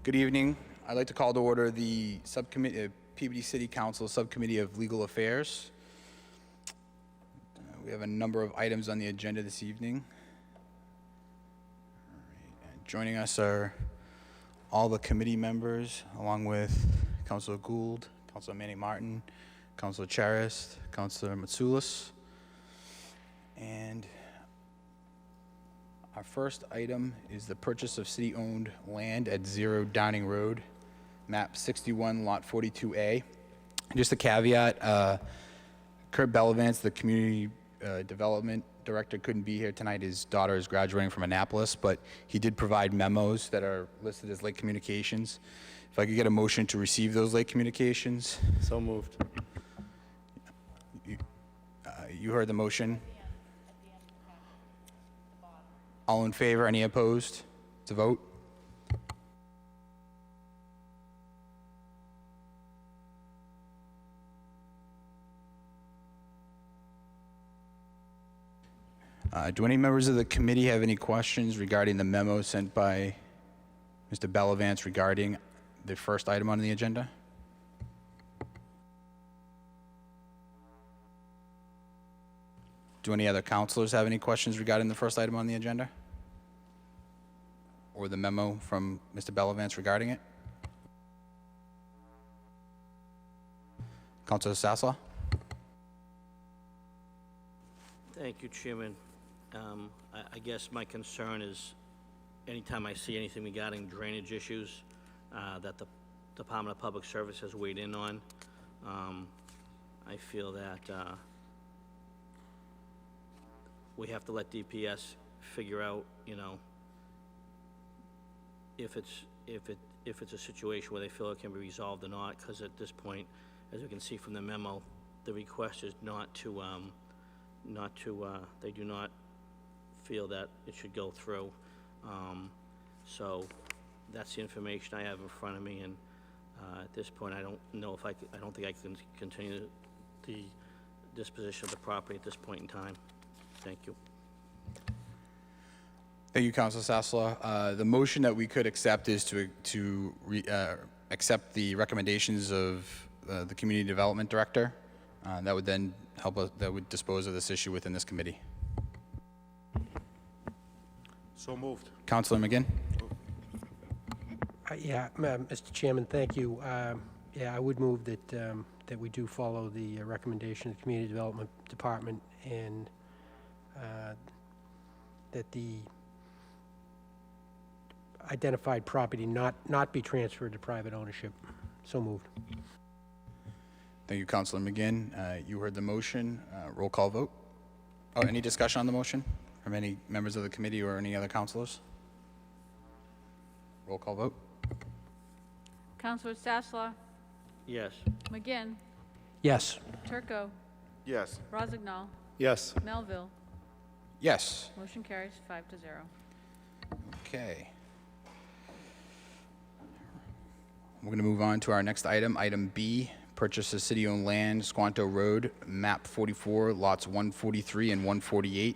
Good evening. I'd like to call to order the subcommittee, Peabody City Council Subcommittee of Legal Affairs. We have a number of items on the agenda this evening. All right. And joining us are all the committee members, along with Councilor Gould, Councilor Manning Martin, Councilor Charis, Councilor Matsoulis. And our first item is the purchase of city-owned land at 0 Downing Road, map 61, lot 42A. Just a caveat, Kurt Bellavance, the community development director, couldn't be here tonight. His daughter is graduating from Annapolis, but he did provide memos that are listed as late communications. If I could get a motion to receive those late communications. So moved. You heard the motion. All in favor? Any opposed? To vote? Do any members of the committee have any questions regarding the memo sent by Mr. Bellavance regarding the first item on the agenda? Do any other councilors have any questions regarding the first item on the agenda? Or the memo from Mr. Bellavance regarding it? Councilor Sasslaw? Thank you, Chairman. I guess my concern is anytime I see anything regarding drainage issues that the Department of Public Service has weighed in on, I feel that we have to let DPS figure out, you know, if it's a situation where they feel it can be resolved or not, because at this point, as we can see from the memo, the request is they do not feel that it should go through. So that's the information I have in front of me, and at this point, I don't know if I don't think I can continue the disposition of the property at this point in time. Thank you. Thank you, Councilor Sasslaw. The motion that we could accept is to accept the recommendations of the Community Development Director. That would then help us, that would dispose of this issue within this committee. So moved. Councilor McGinn? Yeah, Mr. Chairman, thank you. Yeah, I would move that that we do follow the recommendation of the Community Development Department, and that the identified property not be transferred to private ownership. So moved. Thank you, Councilor McGinn. You heard the motion. Roll call vote. Oh, any discussion on the motion from any members of the committee or any other councilors? Roll call vote. Councilor Sasslaw? Yes. McGinn? Yes. Turco? Yes. Rozignol? Yes. Melville? Yes. Motion carries 5-0. Okay. We're going to move on to our next item, item B, purchase of city-owned land, Squanto Road, map 44, lots 143 and 148.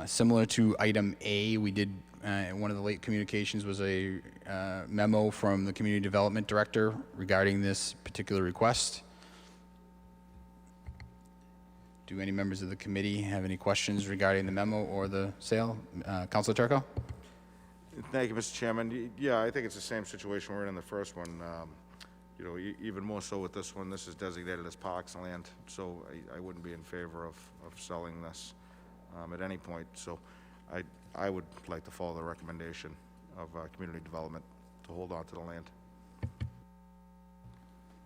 Similar to item A, we did, one of the late communications was a memo from the Community Development Director regarding this particular request. Do any members of the committee have any questions regarding the memo or the sale? Councilor Turco? Thank you, Mr. Chairman. Yeah, I think it's the same situation we're in the first one. You know, even more so with this one. This is designated as parks land, so I wouldn't be in favor of selling this at any point. So I would like to follow the recommendation of community development to hold on to the land.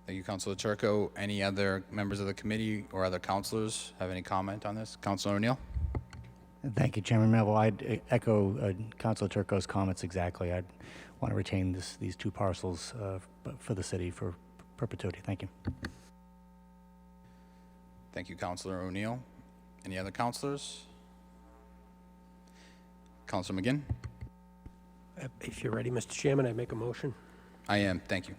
Thank you, Councilor Turco. Any other members of the committee or other councilors have any comment on this? Councilor O'Neill? Thank you, Chairman Melville. I'd echo Councilor Turco's comments exactly. I'd want to retain these two parcels for the city for perpetuity. Thank you. Thank you, Councilor O'Neill. Any other councilors? Councilor McGinn? If you're ready, Mr. Chairman, I make a motion. I am. Thank you.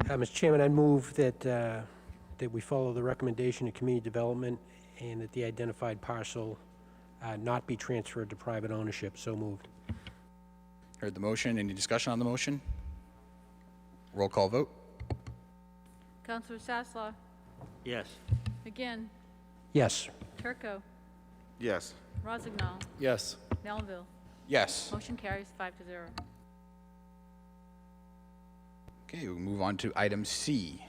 Mr. Chairman, I move that that we follow the recommendation of community development and that the identified parcel not be transferred to private ownership. So moved. Heard the motion. Any discussion on the motion? Roll call vote. Counselor Sasslaw, Yes. McGinn, Yes. Turco, Yes. Rozignol, Yes. Melville. Yes. Motion carries 5-0. Okay, we'll move on to item C.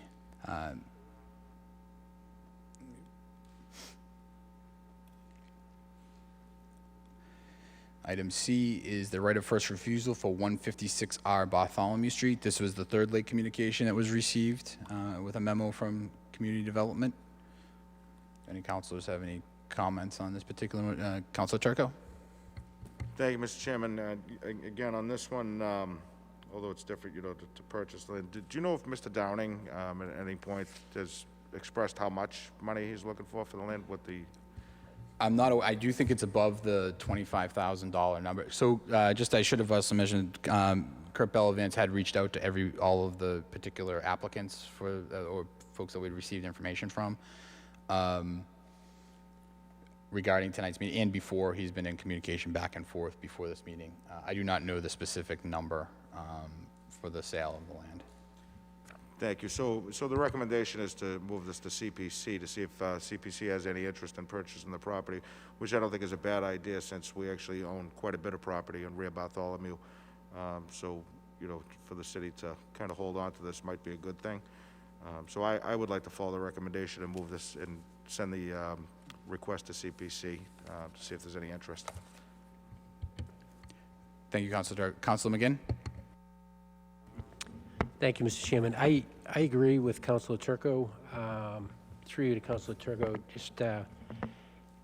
Item C is the right of first refusal for 156R Bartholomew Street. This was the third late communication that was received with a memo from Community Development. Any councilors have any comments on this particular one? Councilor Turco? Thank you, Mr. Chairman. Again, on this one, although it's different, to purchase land, did you know if Mr. Downing, at any point, has expressed how much money he's looking for the land, what the... I do think it's above the $25,000 number. So I should have also mentioned, Kurt Bellavance had reached out to all of the particular applicants or folks that we'd received information from regarding tonight's meeting, and before. He's been in communication back and forth before this meeting. I do not know the specific number for the sale of the land. Thank you. So the recommendation is to move this to CPC to see if CPC has any interest in purchasing the property, which I don't think is a bad idea since we actually own quite a bit of property in rear Bartholomew. So, for the city to kind of hold on to this might be a good thing. So I would like to follow the recommendation and move this and send the request to CPC to see if there's any interest. Thank you, Councilor McGinn. Thank you, Mr. Chairman. I agree with Councilor Turco. Through you to Councilor Turco,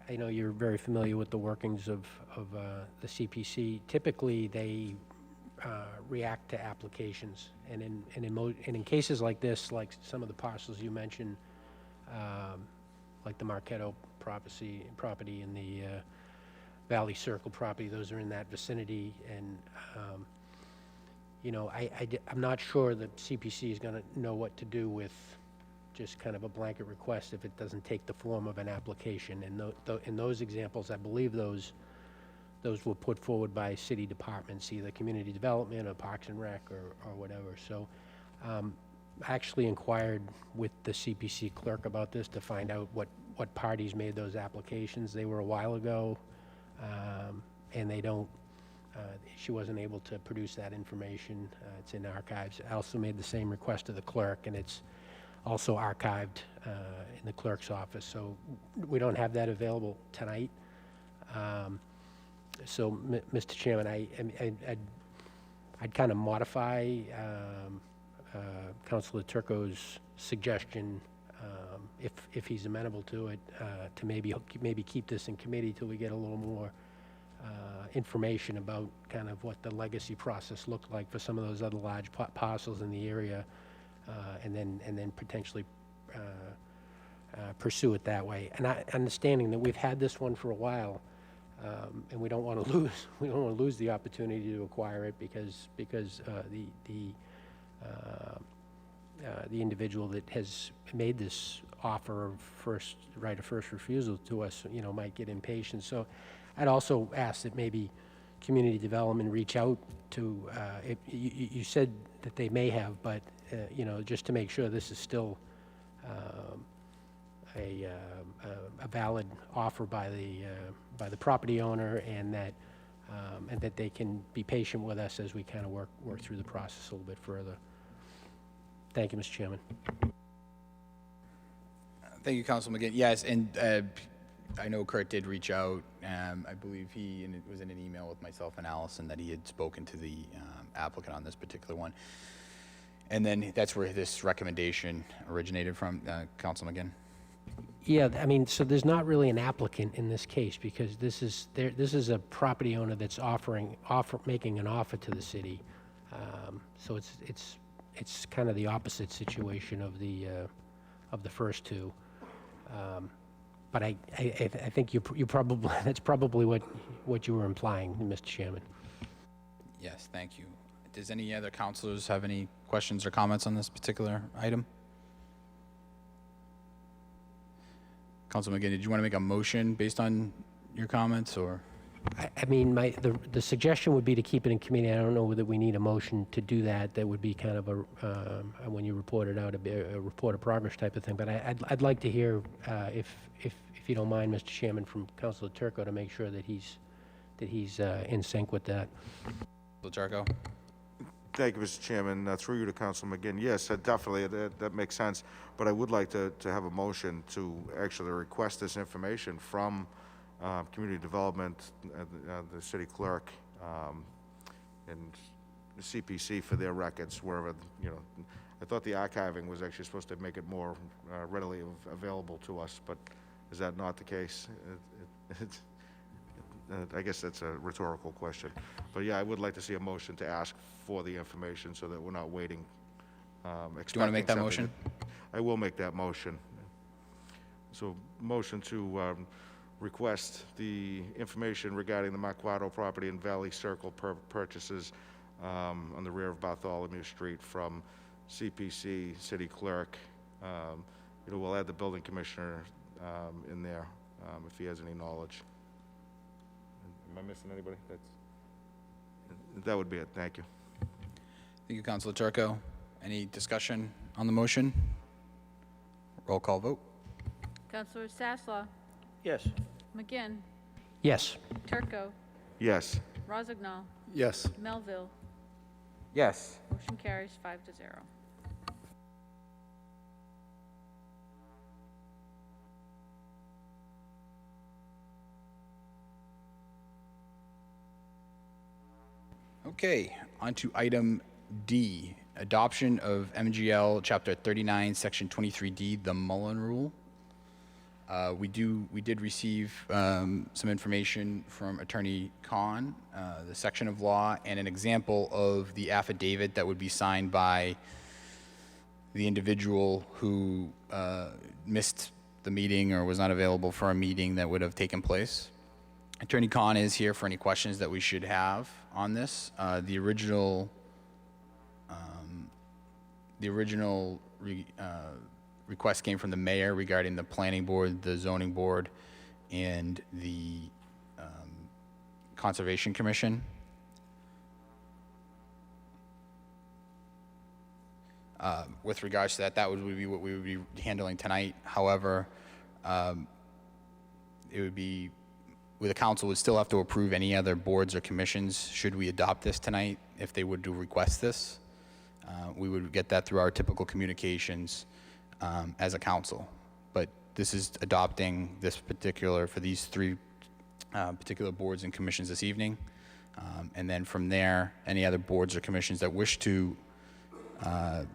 I know you're very familiar with the workings of the CPC. Typically, they react to applications, and in cases like this, like some of the parcels you mentioned, like the Marquetto property and the Valley Circle property, those are in that vicinity, and I'm not sure that CPC is going to know what to do with just kind of a blanket request if it doesn't take the form of an application. And in those examples, I believe those were put forward by city departments, either community development or Parks and Rec or whatever. So I actually inquired with the CPC clerk about this to find out what parties made those applications. They were a while ago, and they don't. She wasn't able to produce that information. It's in archives. I also made the same request to the clerk, and it's also archived in the clerk's office. So we don't have that available tonight. So, Mr. Chairman, I'd kind of modify Councilor Turco's suggestion, if he's amenable to it, to maybe keep this in committee till we get a little more information about kind of what the legacy process looked like for some of those other large parcels in the area, and then potentially pursue it that way. And understanding that we've had this one for a while, and we don't want to lose the opportunity to acquire it because the individual that has made this offer of right of first refusal to us, might get impatient. So I'd also ask that maybe community development reach out to, you said that they may have, but, just to make sure this is still a valid offer by the property owner, and that they can be patient with us as we kind of work through the process a little bit further. Thank you, Mr. Chairman. Thank you, Councilman McGinn. Yes, and I know Kurt did reach out. I believe and it was in an email with myself and Allison, that he had spoken to the applicant on this particular one. And then that's where this recommendation originated from, Councilman McGinn. Yeah, so there's not really an applicant in this case, because this is a property owner that's making an offer to the city. So it's kind of the opposite situation of the first two. But I think you probably that's probably what you were implying, Mr. Chairman. Yes, thank you. Does any other councilors have any questions or comments on this particular item? Councilman McGinn, did you want to make a motion based on your comments, or? I mean, the suggestion would be to keep it in committee. I don't know whether we need a motion to do that. That would be kind of a, when you report it out, a report of progress type of thing. But I'd like to hear, if you don't mind, Mr. Chairman, from Councilor Turco to make sure that he's in sync with that. Turco? Thank you, Mr. Chairman. Through you to Councilman McGinn. Yes, definitely, that makes sense. But I would like to have a motion to actually request this information from Community Development, the city clerk, and the CPC for their records, wherever, you know. I thought the archiving was actually supposed to make it more readily available to us, but is that not the case? I guess that's a rhetorical question. But yeah, I would like to see a motion to ask for the information so that we're not waiting, Do you want to make that something. motion? I will make that motion. So, motion to request the information regarding the Marquardo property and Valley Circle purchases on the rear of Bartholomew Street from CPC, city clerk. We'll add the building commissioner in there if he has any knowledge. Am I missing anybody? That would be it. Thank you. Thank you, Councilor Turco. Any discussion on the motion? Roll call vote. Counselor Sasslaw, Yes. McGinn, Yes. Turco, Yes. Rozignol, Yes. Melville. Yes. Motion carries 5-0. Okay, on to item D, adoption of MGL Chapter 39, Section 23D, the Mullen Rule. We did receive some information from Attorney Khan, the section of law, and an example of the affidavit that would be signed by the individual who missed the meeting or was not available for a meeting that would have taken place. Attorney Khan is here for any questions that we should have on this. The original request came from the mayor regarding the planning board, the zoning board, and the conservation commission. With regards to that, that would be what we would be handling tonight. However, it would be, the council would still have to approve any other boards or commissions should we adopt this tonight, if they would request this. We would get that through our typical communications as a council. But this is adopting this particular, for these three particular boards and commissions this evening. And then from there, any other boards or commissions that wish to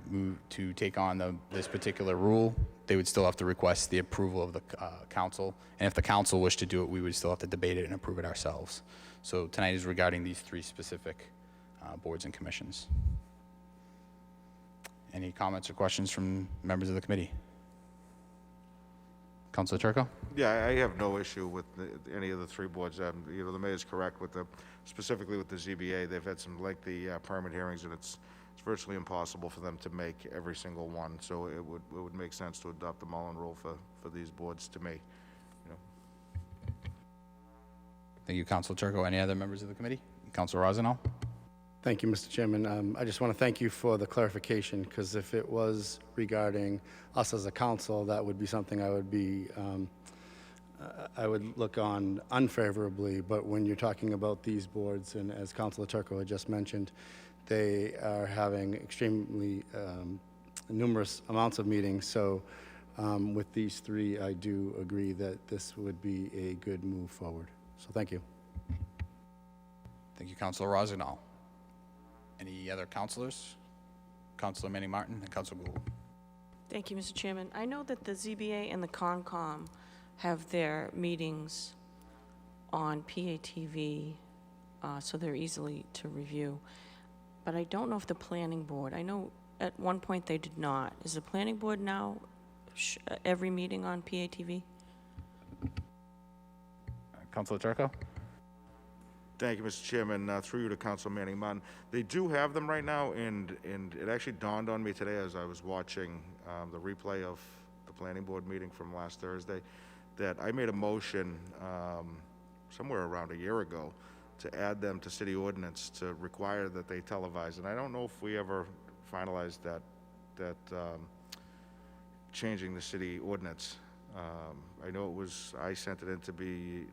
move to take on this particular rule, they would still have to request the approval of the council. And if the council wished to do it, we would still have to debate it and approve it ourselves. So tonight is regarding these three specific boards and commissions. Any comments or questions from members of the committee? Councilor Turco? Yeah, I have no issue with any of the three boards. The mayor's correct with specifically with the ZBA. They've had some lengthy permit hearings, and it's virtually impossible for them to make every single one. So it would make sense to adopt the Mullen Rule for these boards to me. Thank you, Councilor Turco. Any other members of the committee? Councilor Rosenau? Thank you, Mr. Chairman. I just want to thank you for the clarification, because if it was regarding us as a council, that would be something I would be, I would look on unfavorably. But when you're talking about these boards, and as Councilor Turco had just mentioned, they are having extremely numerous amounts of meetings. So with these three, I do agree that this would be a good move forward. So thank you. Thank you, Councilor Rosenau. Any other councilors? Councilor Manning Martin and Councilor Gould. Thank you, Mr. Chairman. I know that the ZBA and the Concom have their meetings on PeabodyTV, so they're easily to review. But I don't know if the planning board, I know at one point they did not. Is the planning board now every meeting on PeabodyTV? Councilor Turco? Thank you, Mr. Chairman. Through you to Council Manning Martin. They do have them right now, and it actually dawned on me today as I was watching the replay of the planning board meeting from last Thursday that I made a motion somewhere around a year ago, to add them to city ordinance to require that they televise. And I don't know if we ever finalized that changing the city ordinance. I know I sent it in to be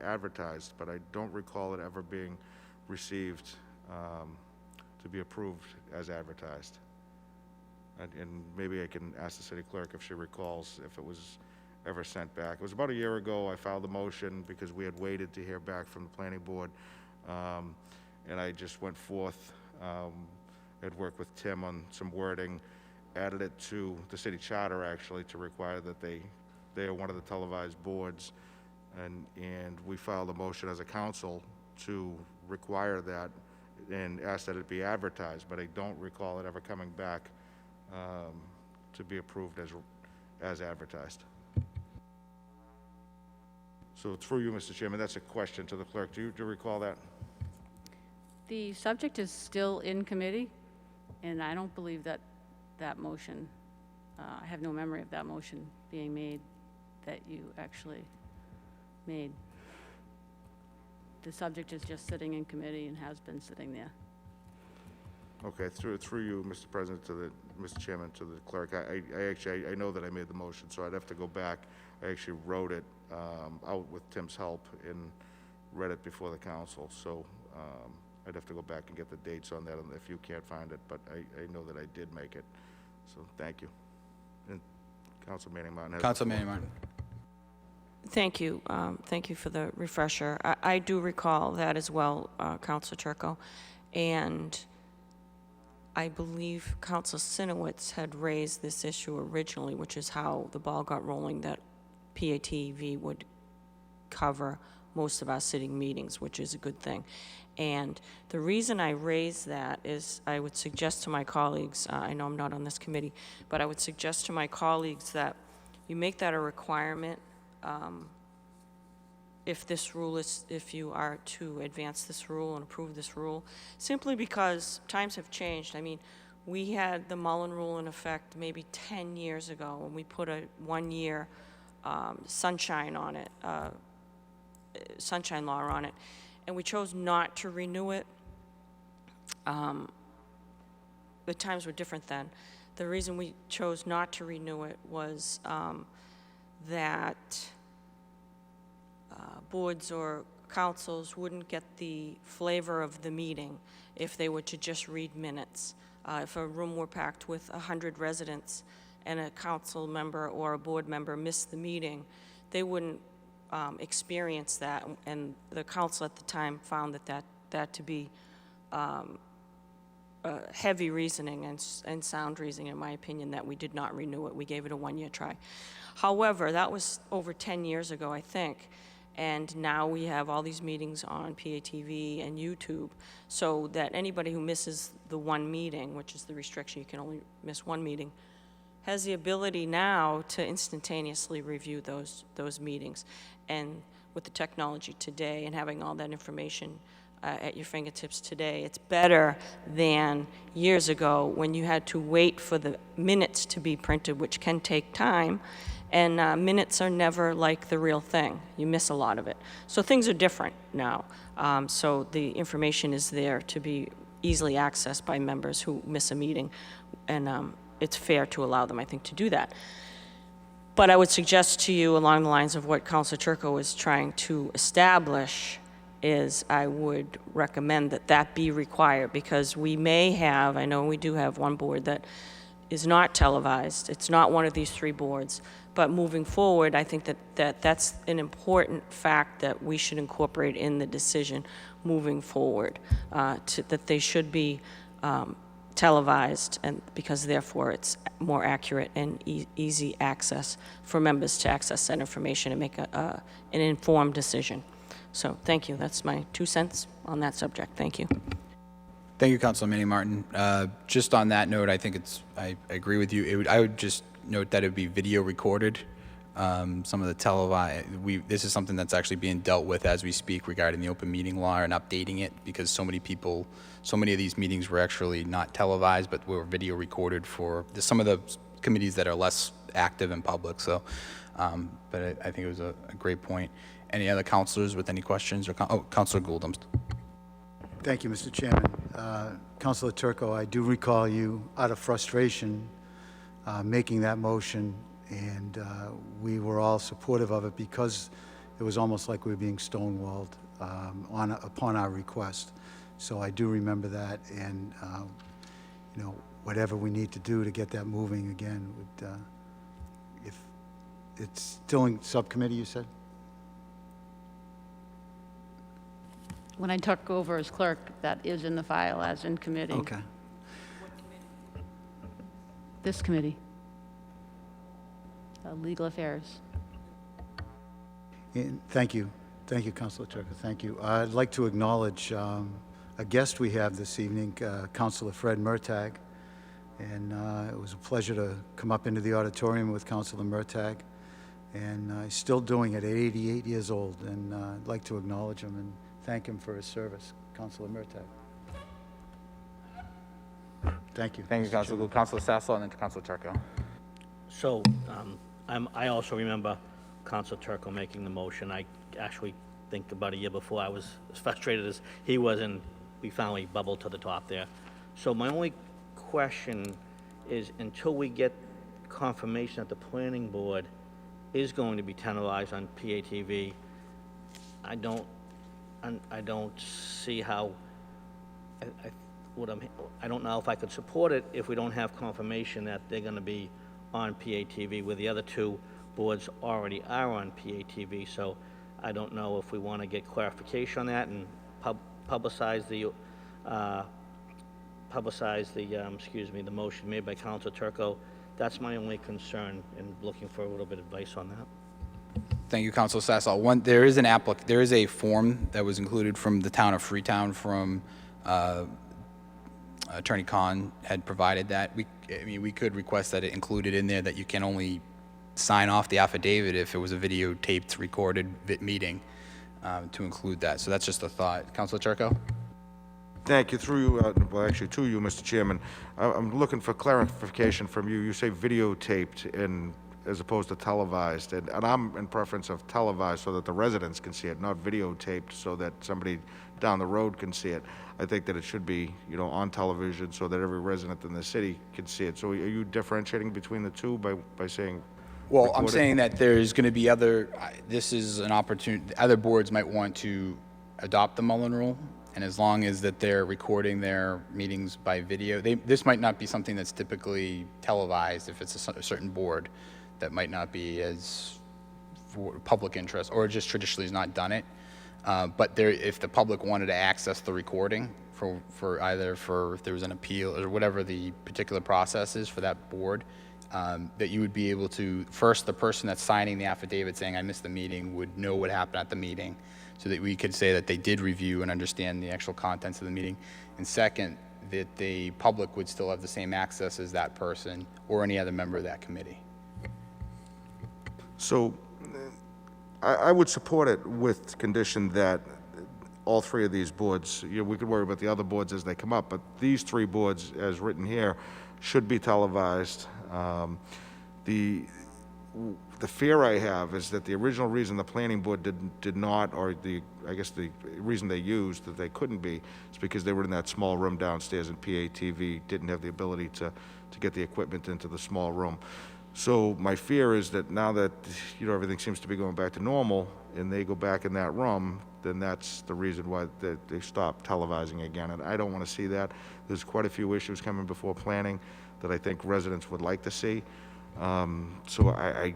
advertised, but I don't recall it ever being received to be approved as advertised. And maybe I can ask the city clerk if she recalls if it was ever sent back. It was about a year ago. I filed the motion because we had waited to hear back from the planning board. And I just went forth, had worked with Tim on some wording, added it to the city charter actually to require that they are one of the televised boards. And we filed a motion as a council to require that and ask that it be advertised, but I don't recall it ever coming back to be approved as advertised. So through you, Mr. Chairman, that's a question to the clerk. Do you recall that? The subject is still in committee, and I don't believe that that motion, I have no memory of that motion being made that you actually made. The subject is just sitting in committee and has been sitting there. Okay, through you, Mr. President, Mr. Chairman, to the clerk. I know that I made the motion, so I'd have to go back. I actually wrote it out with Tim's help and read it before the council. So I'd have to go back and get the dates on that if you can't find it, but I know that I did make it. So thank you. And Council Manning Martin. Council Manning Martin. Thank you. Thank you for the refresher. I do recall that as well, Councilor Turco. And I believe Councilor Sinowitz had raised this issue originally, which is how the ball got rolling that PeabodyTV would cover most of our city meetings, which is a good thing. And the reason I raise that is I would suggest to my colleagues, I know I'm not on this committee, but I would suggest to my colleagues that you make that a requirement if you are to advance this rule and approve this rule, simply because times have changed. I mean, we had the Mullen Rule in effect maybe 10 years ago, and we put a one-year sunshine on it, sunshine law on it, and we chose not to renew it. The times were different then. The reason we chose not to renew it was that boards or councils wouldn't get the flavor of the meeting if they were to just read minutes. If a room were packed with 100 residents and a council member or a board member missed the meeting, they wouldn't experience that. And the council at the time found that to be heavy reasoning and sound reasoning, in my opinion, that we did not renew it. We gave it a one-year try. However, that was over 10 years ago, I think. And now we have all these meetings on PeabodyTV and YouTube, so that anybody who misses the one meeting, which is the restriction, you can only miss one meeting, has the ability now to instantaneously review those meetings. And with the technology today and having all that information at your fingertips today, it's better than years ago when you had to wait for the minutes to be printed, which can take time. And minutes are never like the real thing. You miss a lot of it. So things are different now. So the information is there to be easily accessed by members who miss a meeting. And it's fair to allow them, I think, to do that. But I would suggest to you, along the lines of what Councilor Turco is trying to establish, is I would recommend that that be required, because we may have, I know we do have one board that is not televised. It's not one of these three boards. But moving forward, I think that's an important fact that we should incorporate in the decision moving forward, that they should be televised, and because therefore it's more accurate and easy access for members to access that information and make an informed decision. So thank you. That's my 2 cents on that subject. Thank you. Thank you, Councilor Manning Martin. Just on that note, I think I agree with you. I would just note that it would be video recorded. Some of the this is something that's actually being dealt with as we speak regarding the open meeting law and updating it, because so many of these meetings were actually not televised, but were video recorded for some of the committees that are less active in public. So, but I think it was a great point. any other counselors with any questions or, Counselor Gould, Thank you, Mr. Chairman. Councilor Turco, I do recall you, out of frustration, making that motion, and we were all supportive of it because it was almost like we were being stonewalled upon our request. So I do remember that, and you know, whatever we need to do to get that moving again, would, if it's still in subcommittee, you said? When I took over as clerk, that is in the file as in committee. Okay. This committee. Legal Affairs. And thank you. Thank you, Councilor Turco. Thank you. I'd like to acknowledge a guest we have this evening, Councilor Fred Murtagh. And it was a pleasure to come up into the auditorium with Councilor Murtagh. And he's still doing it at 88 years old. And I'd like to acknowledge him and thank him for his service, Councilor Murtagh. Thank you. Thank you, Counselor Gould. Counselor Sassel, and then to Counselor Turco. So, I also remember Council Turco making the motion. I actually think about a year before, I was as frustrated as he was, and we finally bubbled to the top there. So my only question is, until we get confirmation that the planning board is going to be televised on PATV, I don't see how, I don't know if I could support it if we don't have confirmation that they're gonna be on PATV, where the other two boards already are on PATV. So I don't know if we want to get clarification on that and publicize the the motion made by Councilor Turco. That's my only concern, and looking for a little bit of advice on that. Thank you, Counselor Sassel. There is a form that was included from the town of Freetown from Attorney Khan had provided that. We could request that it included in there that you can only sign off the affidavit if it was a videotaped, recorded meeting, to include that. So that's just a thought. Councilor Turco? Thank you. Through you, well, actually, to you, Mr. Chairman. I'm looking for clarification from you. You say videotaped as opposed to televised, and I'm in preference of televised so that the residents can see it, not videotaped so that somebody down the road can see it. I think that it should be, on television so that every resident in the city can see it. So are you differentiating between the two by saying? Well, I'm recorded? saying that there's going to be this is an opportunity, other boards might want to adopt the Mullen Rule, and as long as that they're recording their meetings by video, this might not be something that's typically televised if it's a certain board that might not be as for public interest, or just traditionally has not done it. But if the public wanted to access the recording for either if there was an appeal or whatever the particular process is for that board, that you would be able to, first, the person that's signing the affidavit saying I missed the meeting would know what happened at the meeting, so that we could say that they did review and understand the actual contents of the meeting. And second, that the public would still have the same access as that person or any other member of that committee. So I would support it with condition that all three of these boards, we could worry about the other boards as they come up, but these three boards, as written here, should be televised. The fear I have is that the original reason the planning board did not, or I guess the reason they used that they couldn't be, is because they were in that small room downstairs and PATV didn't have the ability to get the equipment into the small room. So my fear is that now that, everything seems to be going back to normal and they go back in that room, then that's the reason why they stop televising again. And I don't want to see that. There's quite a few issues coming before planning that I think residents would like to see. So I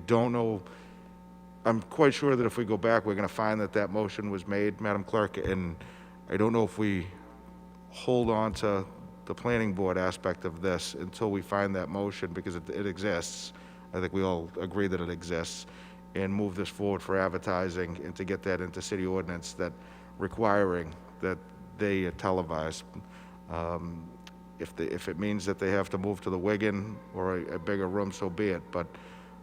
don't know. I'm quite sure that if we go back, we're going to find that motion was made, Madam Clerk, and I don't know if we hold on to the planning board aspect of this until we find that motion, because it exists. I think we all agree that it exists, and move this forward for advertising and to get that into city ordinance, that requiring that they televise. If it means that they have to move to the Wigan or a bigger room, so be it. But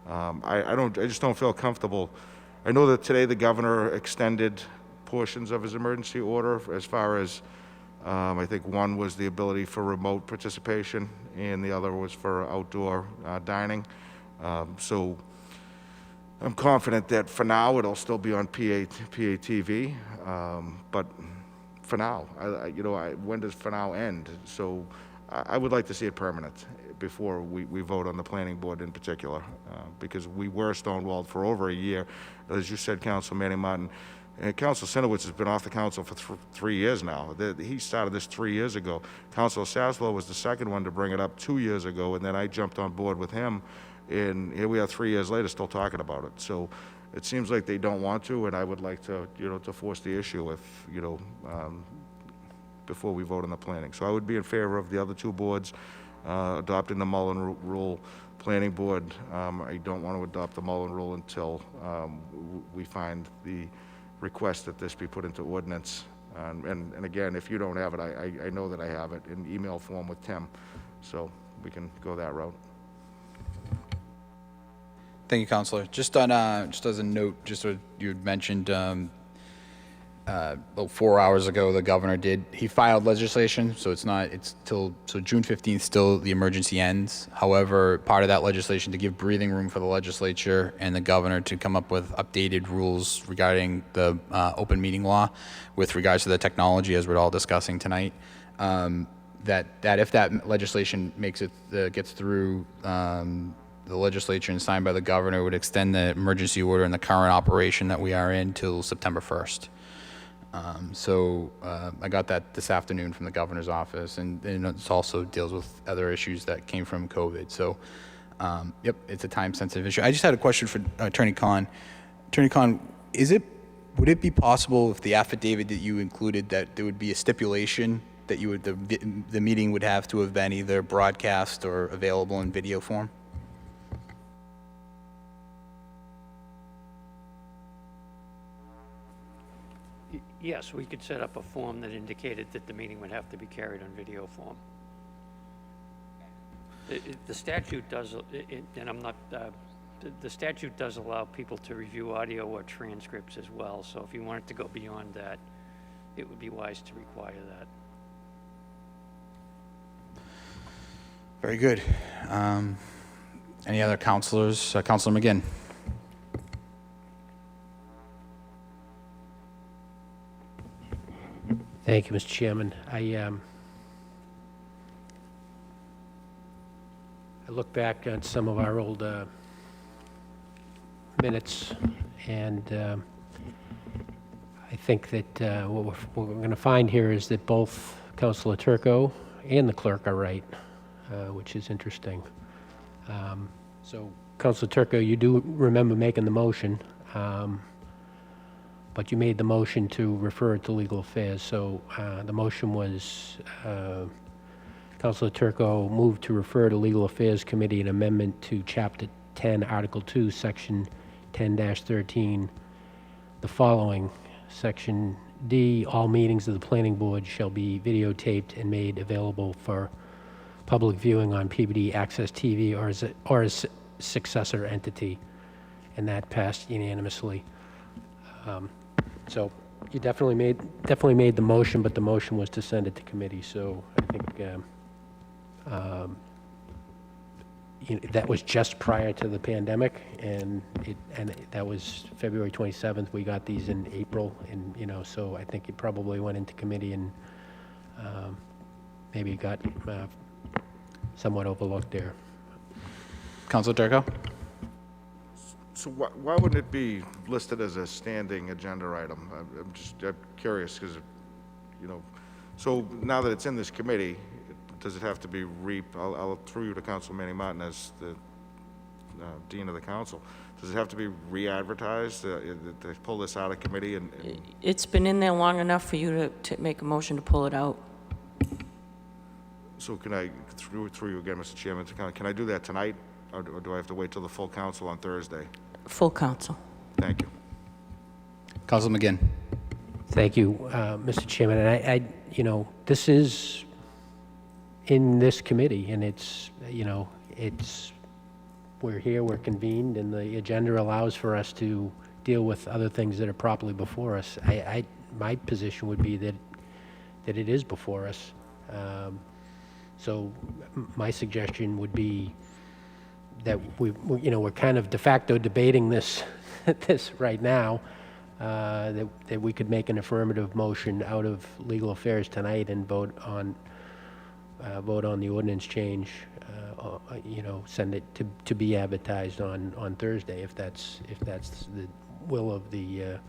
I just don't feel comfortable. I know that today the governor extended portions of his emergency order as far as, I think one was the ability for remote participation and the other was for outdoor dining. So I'm confident that for now, it'll still be on PATV, but for now, when does for now end? So I would like to see it permanent before we vote on the planning board in particular, because we were stonewalled for over a year. As you said, Council Manning Martin, and Council Sinowitz has been off the council for 3 years now. He started this 3 years ago. Council Saslow was the second one to bring it up 2 years ago, and then I jumped on board with him, and here we are 3 years later still talking about it. So it seems like they don't want to, and I would like to, to force the issue if, before we vote on the planning. So I would be in favor of the other two boards adopting the Mullen rule. Planning board, I don't want to adopt the Mullen rule until we find the request that this be put into ordinance. And again, if you don't have it, I know that I have it in email form with Tim, so we can go that route. Thank you, Counselor. Just on, just as a note, just what you had mentioned, about 4 hours ago, the governor he filed legislation, so so June 15th still the emergency ends. However, part of that legislation to give breathing room for the legislature and the governor to come up with updated rules regarding the open meeting law with regards to the technology, as we're all discussing tonight, that if that legislation gets through the legislature and signed by the governor, it would extend the emergency order and the current operation that we are in till September 1st. I got that this afternoon from the governor's office, and it also deals with other issues that came from COVID. So, yep, it's a time-sensitive issue. I just had a question for Attorney Khan. Attorney Khan, would it be possible if the affidavit that you included that there would be a stipulation that the meeting would have to have been either broadcast or available in video form? Yes, we could set up a form that indicated that the meeting would have to be carried on video form. The statute does, and I'm not, the statute does allow people to review audio or transcripts as well, so if you wanted to go beyond that, it would be wise to require that. Very good. Any other counselors? Counselor McGinn. Thank you, Mr. Chairman. I look back at some of our old minutes, and I think that what we're going to find here is that both Councilor Turco and the clerk are right, which is interesting. So, Councilor Turco, you do remember making the motion, but you made the motion to refer it to legal affairs. So the motion was Councilor Turco moved to refer to Legal Affairs Committee an amendment to Chapter 10, Article 2, Section 10-13, the following. Section D, all meetings of the Planning Board shall be videotaped and made available for public viewing on Peabody Access TV or as successor entity. And that passed unanimously. So you definitely made the motion, but the motion was to send it to committee. So I think that was just prior to the pandemic, and that was February 27th. We got these in April, and so I think it probably went into committee and maybe got somewhat overlooked there. Councilor Turco? So why wouldn't it be listed as a standing agenda item? I'm just curious, because, so now that it's in this committee, does it have to be I'll throw you to Council Manning Martin as the Dean of the Council. Does it have to be re-advertised to pull this out of committee? And It's been in there long enough for you to make a motion to pull it out. So can I, through you again, Mr. Chairman, can I do that tonight, or do I have to wait till the full council on Thursday? Full council. Thank you. Councilor McGinn. Thank you, Mr. Chairman. And this is in this committee, and we're here, we're convened, and the agenda allows for us to deal with other things that are properly before us. My position would be that it is before us. So my suggestion would be that we're kind of de facto debating this, this right now, that we could make an affirmative motion out of legal affairs tonight and vote on the ordinance change, send it to be advertised on Thursday, if that's the will of the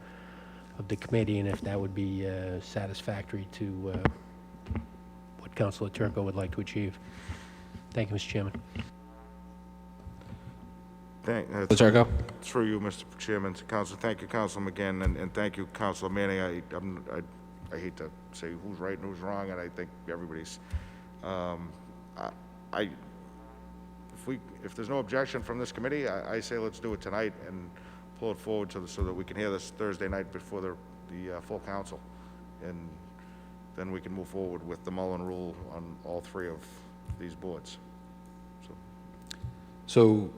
committee, and if that would be satisfactory to what Councilor Turco would like to achieve. Thank you, Mr. Chairman. Turco? Through you, Mr. Chairman, to Council, thank you, Council McGinn, and thank you, Councilor Manning. I hate to say who's right and who's wrong, and I think everybody's, if there's no objection from this committee, I say let's do it tonight and pull it forward so that we can hear this Thursday night before the full council. And then we can move forward with the Mullen Rule on all three of these boards. So,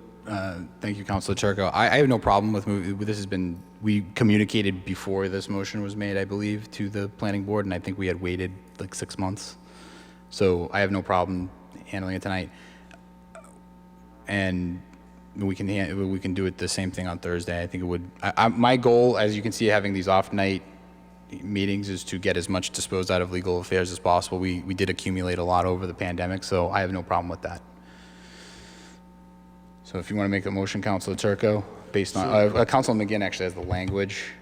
thank you, Councilor Turco. I have no problem with moving. This has been, we communicated before this motion was made, I believe, to the planning board, and I think we had waited like 6 months. So I have no problem handling it tonight. And we can do it the same thing on Thursday. I think it would, my goal, as you can see, having these off night meetings is to get as much disposed out of legal affairs as possible. We did accumulate a lot over the pandemic, so I have no problem with that. So if you want to make a motion, Councilor Turco, based on, Councilor McGinn actually has the language.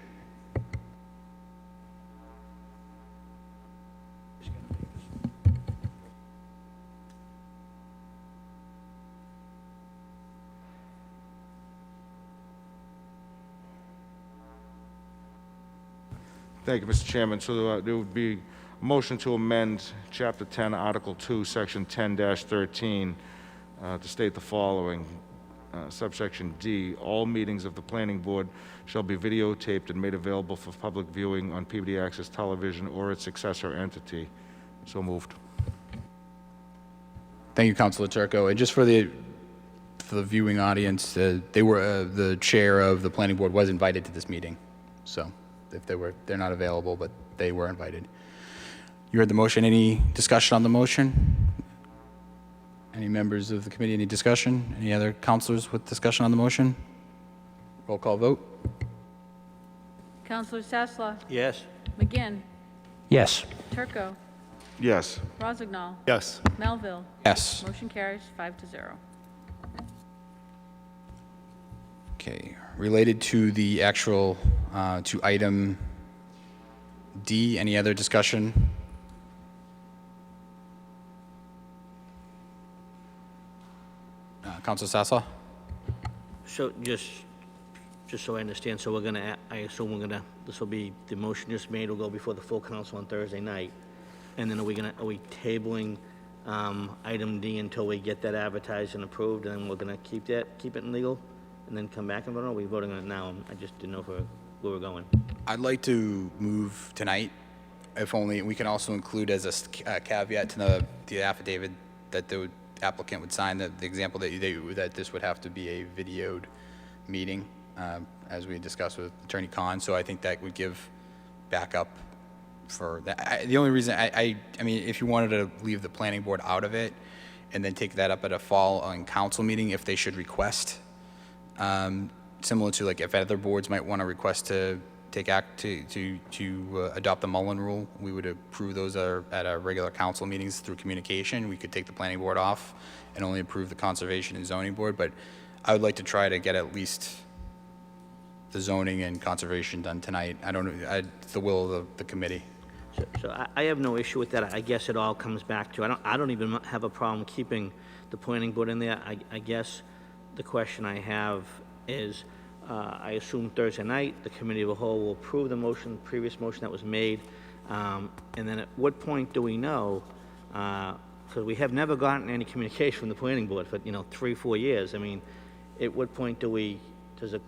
Thank you, Mr. Chairman. So there would be a motion to amend Chapter 10, Article 2, Section 10-13, to state the following. Subsection D, all meetings of the planning board shall be videotaped and made available for public viewing on Peabody Access Television or its successor entity. So moved. Thank you, Councilor Turco. And just for the viewing audience, the chair of the planning board was invited to this meeting. So if they're not available, but they were invited. You heard the motion. Any discussion on the motion? Any members of the committee, any discussion? Any other councilors with discussion on the motion? Roll call vote. Counselor Sasslaw? Yes. McGinn? Yes. Turco? Yes. Rozignol? Yes. Melville? Yes. Motion carries 5-0. Okay. Related to the actual, to item D, any other discussion? Councilor Sasslaw? So just so I understand, so we're gonna, I assume we're gonna, this will be, the motion just made will go before the full council on Thursday night. And then are we tabling, item D until we get that advertised and approved, and then we're gonna keep it in legal? And then come back and vote on it? Or are we voting on it now? I just didn't know where we're going. I'd like to move tonight, if only, we can also include as a caveat to the affidavit that the applicant would sign, the example that this would have to be a videoed meeting, as we discussed with Attorney Khan. So I think that would give backup for that. The only reason, I mean, if you wanted to leave the planning board out of it and then take that up at a following council meeting, if they should request, similar to like if other boards might want to request to take act to adopt the Mullen Rule, we would approve those at our regular council meetings through communication. We could take the planning board off and only approve the conservation and zoning board, but I would like to try to get at least the zoning and conservation done tonight. I don't know, it's the will of the committee. So I have no issue with that. I guess it all comes back to, I don't even have a problem keeping the planning board in there. I guess the question I have is, I assume Thursday night, the committee of the whole will approve the motion, previous motion that was made. And then at what point do we know, because we have never gotten any communication from the planning board for, 3-4 years. I mean, at what point does it,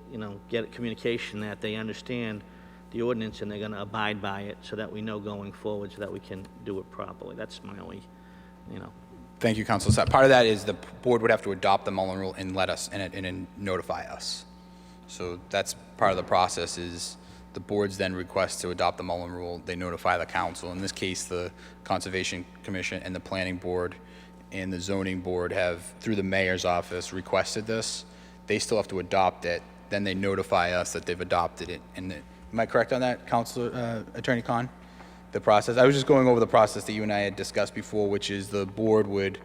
get communication that they understand the ordinance and they're gonna abide by it so that we know going forward so that we can do it properly? That's my only, Thank you, Council. So part of that is the board would have to adopt the Mullen Rule and let us, and notify us. So that's part of the process is the boards then request to adopt the Mullen Rule. They notify the council. In this case, the Conservation Commission and the Planning Board and the zoning board have, through the mayor's office, requested this, they still have to adopt it, then they notify us that they've adopted it. And am I correct on that, Counselor, Attorney Khan? The process, I was just going over the process that you and I had discussed before, which is the board would,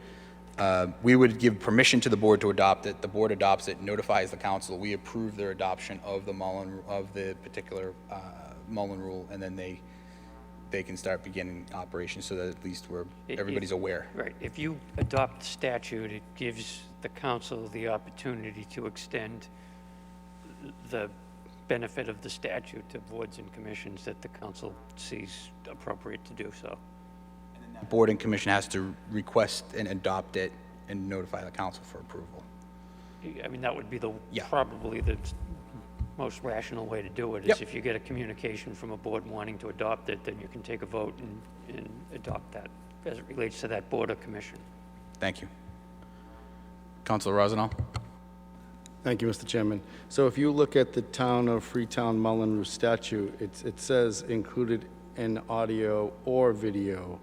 we would give permission to the board to adopt it, the board adopts it, notifies the council, we approve their adoption of the particular Mullen Rule, and then they can start beginning operations so that at least everybody's aware. Right. If you adopt the statute, it gives the council the opportunity to extend the benefit of the statute to boards and commissions that the council sees appropriate to do so. Board and commission has to request and adopt it and notify the council for approval. I mean, that would be Yeah. probably the most rational way to do it, is Yep. if you get a communication from a board wanting to adopt it, then you can take a vote and adopt that as it relates to that board or commission. Thank you. Councilor Rosendahl? Thank you, Mr. Chairman. So if you look at the Town of Freetown Mullen Rule statute, it says included in audio or video.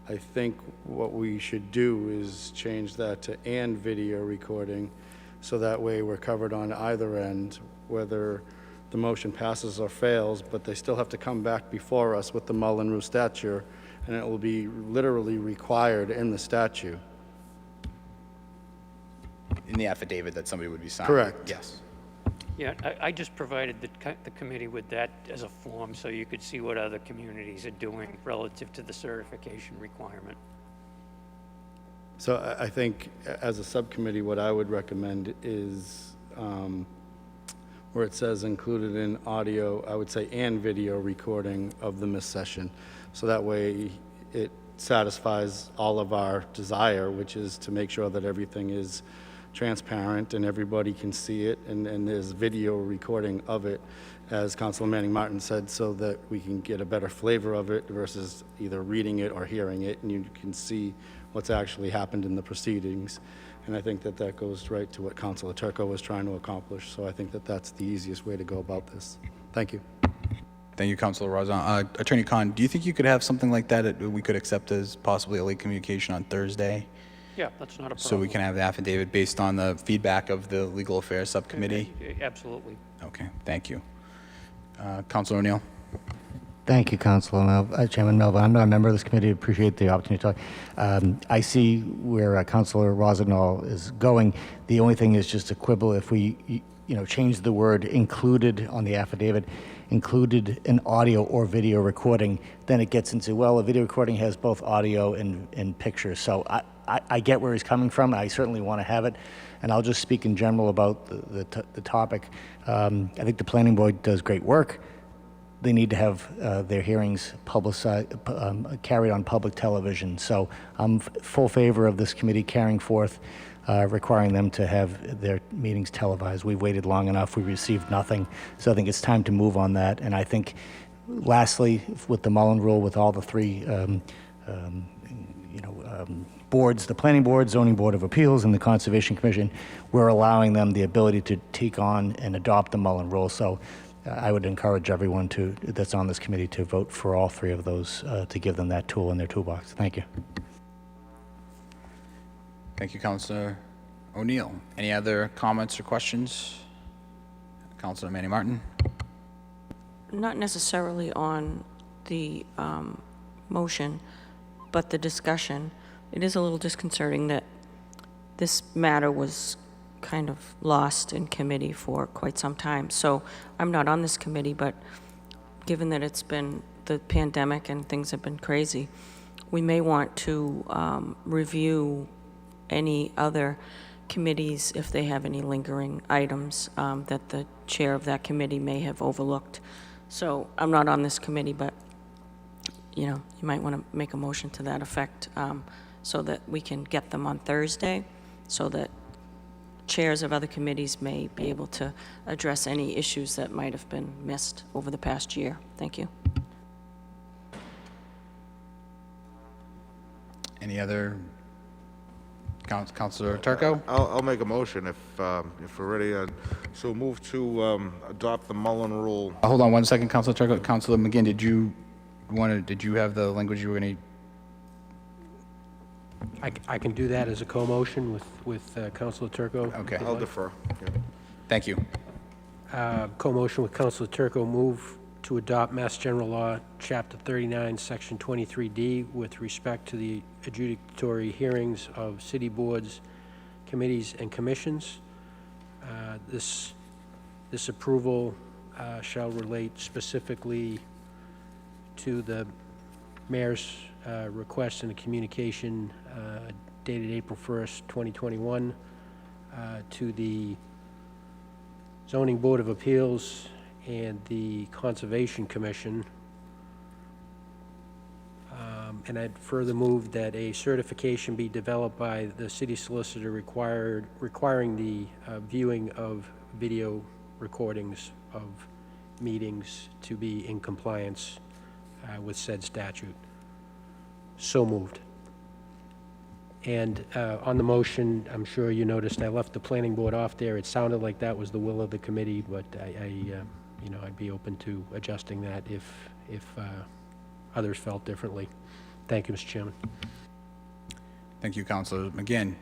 I think what we should do is change that to and video recording, so that way we're covered on either end, whether the motion passes or fails, but they still have to come back before us with the Mullen Rule statute, and it will be literally required in the statute. In the affidavit that somebody would be signing? Correct. Yes. Yeah, I just provided the committee with that as a form so you could see what other communities are doing relative to the certification requirement. So I think as a subcommittee, what I would recommend is where it says included in audio, I would say and video recording of the missed session. So that way it satisfies all of our desire, which is to make sure that everything is transparent and everybody can see it, and there's video recording of it, as Councilor Manning Martin said, so that we can get a better flavor of it versus either reading it or hearing it, and you can see what's actually happened in the proceedings. And I think that that goes right to what Councilor Turco was trying to accomplish, so I think that that's the easiest way to go about this. Thank you. Thank you, Councilor Rosendahl. Attorney Khan, do you think you could have something like that we could accept as possibly a late communication on Thursday? Yeah, that's not a problem. So we can have the affidavit based on the feedback of the Legal Affairs Subcommittee? Absolutely. Okay, thank you. Councilor O'Neill? Thank you, Chairman Melvin. I'm not a member of this committee. Appreciate the opportunity to talk. I see where Councilor Rosendahl is going. The only thing is just a quibble. If we, change the word included on the affidavit, included an audio or video recording, then it gets into, well, a video recording has both audio and picture. So I get where he's coming from. I certainly want to have it. And I'll just speak in general about the topic. I think the planning board does great work. They need to have their hearings publicized, carried on public television. So I'm full favor of this committee carrying forth, requiring them to have their meetings televised. We've waited long enough. We received nothing. So I think it's time to move on that. And I think, lastly, with the Mullen Rule, with all the three boards, the Planning Board, Zoning Board of Appeals, and the Conservation Commission, we're allowing them the ability to take on and adopt the Mullen Rule. So I would encourage everyone that's on this committee to vote for all three of those to give them that tool in their toolbox. Thank you. Thank you, Councilor O'Neill. Any other comments or questions? Councilor Manning Martin? Not necessarily on the motion, but the discussion. It is a little disconcerting that this matter was kind of lost in committee for quite some time. So I'm not on this committee, but given that it's been the pandemic and things have been crazy, we may want to review any other committees if they have any lingering items that the chair of that committee may have overlooked. So I'm not on this committee, but you might want to make a motion to that effect so that we can get them on Thursday, so that chairs of other committees may be able to address any issues that might have been missed over the past year. Thank you. Any other? Councilor Turco? I'll make a motion if we're ready. So move to adopt the Mullen Rule. Hold on one second, Councilor Turco. Councilor McGinn, did you have the language you were going to? I can do that as a co-motion with Counselor Turco. Okay. I'll defer. Yeah. Thank you. Co-motion with Counselor Turco, move to adopt Mass General Law, Chapter 39, Section 23D, with respect to the adjudicatory hearings of city boards, committees, and commissions. This approval shall relate specifically to the mayor's request in a communication dated April 1st, 2021, to the Zoning Board of Appeals and the Conservation Commission. And I'd further move that a certification be developed by the city solicitor requiring the viewing of video recordings of meetings to be in compliance with said statute. So moved. And on the motion, I'm sure you noticed I left the planning board off there. It sounded like that was the will of the committee, but I'd be open to adjusting that if others felt differently. Thank you, Mr. Chairman. Thank you, Councilor McGinn.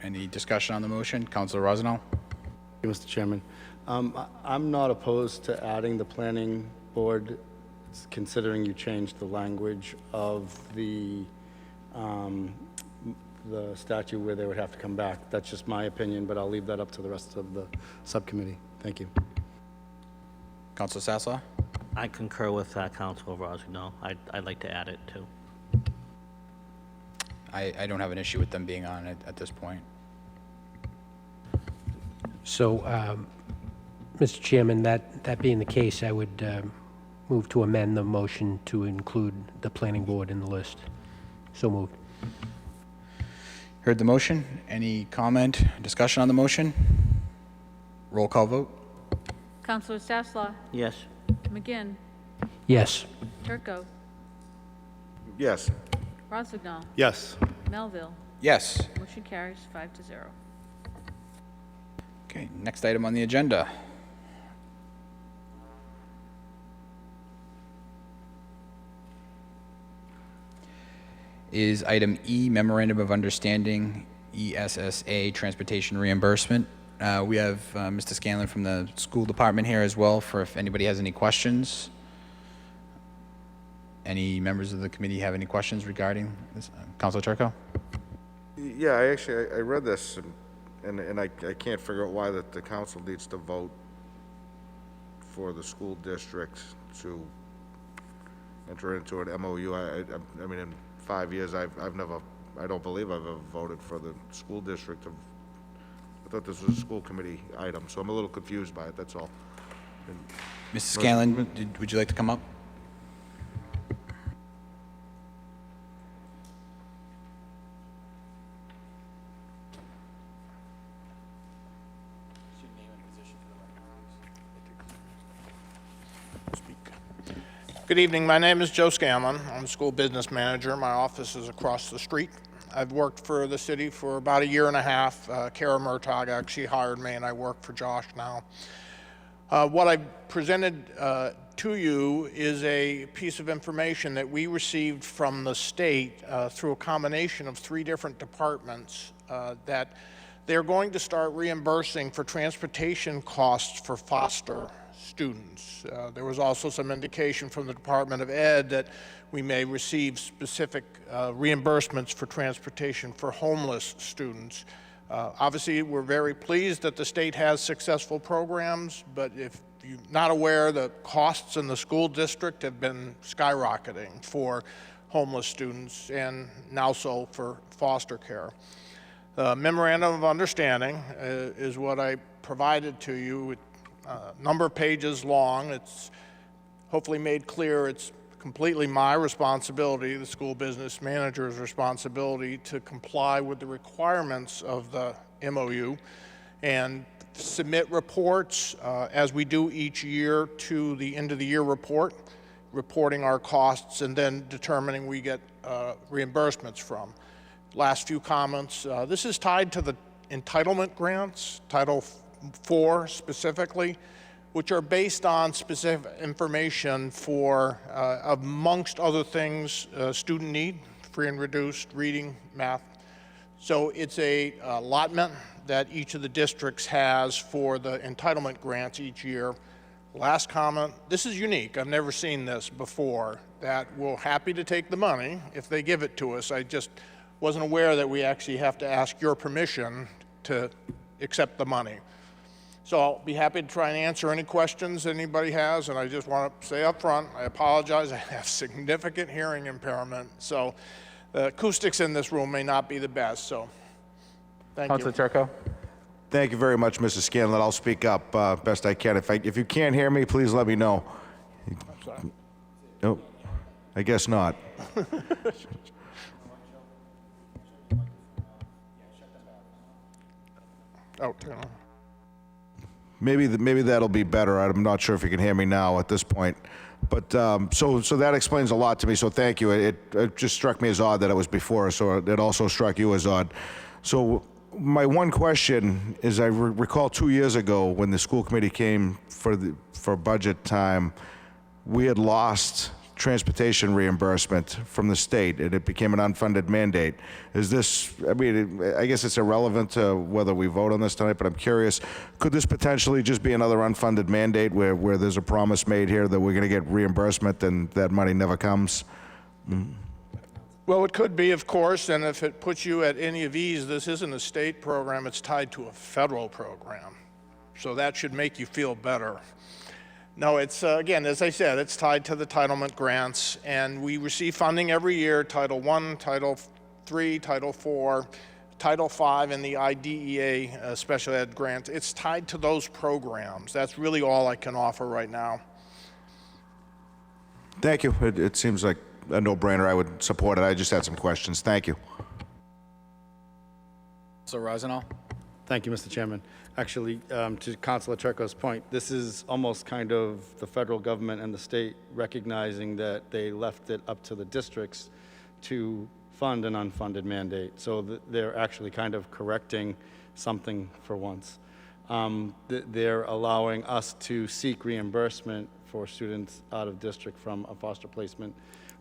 Any discussion on the motion? Councilor Rosenau? Thank you, Mr. Chairman. I'm not opposed to adding the planning board, considering you changed the language of the statute where they would have to come back. That's just my opinion, but I'll leave that up to the rest of the subcommittee. Thank you. Councilor Sasslaw? I concur with Councilor Rosenau. I'd like to add it too. I don't have an issue with them being on it at this point. So, Mr. Chairman, that being the case, I would move to amend the motion to include the planning board in the list. So moved. Heard the motion. Any comment, discussion on the motion? Roll call vote. Counselor Sasslaw, Yes. McGinn, Yes. Turco, Yes. Rossignol, Yes. Melville. Yes. Motion carries 5-0. Okay, next item on the agenda. Is item E, Memorandum of Understanding, ESSA, Transportation Reimbursement. We have Mr. Scanlon from the school department here as well for if anybody has any questions. Any members of the committee have any questions regarding this? Councilor Turco? Yeah, I read this, and I can't figure out why that the council needs to vote for the school district to enter into an MOU. I mean, in 5 years, I don't believe I've ever voted for the school district. I thought this was a school committee item, so I'm a little confused by it, that's all. Mr. Scanlon, would you like to come up? Good evening. My name is Joe Scanlon. I'm the school business manager. My office is across the street. I've worked for the city for about 1.5 years. Kara Murtaugh actually hired me, and I work for Josh now. What I presented to you is a piece of information that we received from the state through a combination of 3 different departments that they're going to start reimbursing for transportation costs for foster students. There was also some indication from the Department of Ed that we may receive specific reimbursements for transportation for homeless students. Obviously, we're very pleased that the state has successful programs, but if you're not aware, the costs in the school district have been skyrocketing for homeless students and now so for foster care. The Memorandum of Understanding is what I provided to you. A number of pages long. It's hopefully made clear it's completely my responsibility, the school business manager's responsibility, to comply with the requirements of the MOU and submit reports as we do each year to the end of the year report, reporting our costs and then determining we get reimbursements from. Last few comments. This is tied to the entitlement grants, Title 4 specifically, which are based on specific information for, amongst other things, student need, free and reduced reading, math, So it's a allotment that each of the districts has for the entitlement grants each year. Last comment, this is unique, I've never seen this before, that we're happy to take the money if they give it to us. I just wasn't aware that we actually have to ask your permission to accept the money. So I'll be happy to try and answer any questions anybody has, and I just want to say up front, I apologize, I have significant hearing impairment, so the acoustics in this room may not be the best, so thank you. Councilor Turco? Thank you very much, Mr. Scanlon. I'll speak up best I can. If you can't hear me, please let me know. I'm sorry. Nope, I guess not. Oh, turn on. Maybe that'll be better. I'm not sure if you can hear me now at this point. But so that explains a lot to me, so thank you. It just struck me as odd that it was before us, so it also struck you as odd. So my one question is, I recall 2 years ago when the school committee came for budget time, we had lost transportation reimbursement from the state, and it became an unfunded mandate. Is this, I mean, I guess it's irrelevant to whether we vote on this tonight, but I'm curious, could this potentially just be another unfunded mandate where there's a promise made here that we're going to get reimbursement and that money never comes? Well, it could be, of course, and if it puts you at any of ease, this isn't a state program, it's tied to a federal program. So that should make you feel better. No, it's, again, as I said, it's tied to the entitlement grants, and we receive funding every year, Title I, Title III, Title IV, Title V, and the IDEA special ed grant. It's tied to those programs. That's really all I can offer right now. Thank you. It seems like a no-brainer. I would support it. I just had some questions. Thank you. So Rosenau? Thank you, Mr. Chairman. Actually, to Councilor Turco's point, this is almost kind of the federal government and the state recognizing that they left it up to the districts to fund an unfunded mandate. So they're actually kind of correcting something for once. They're allowing us to seek reimbursement for students out of district from a foster placement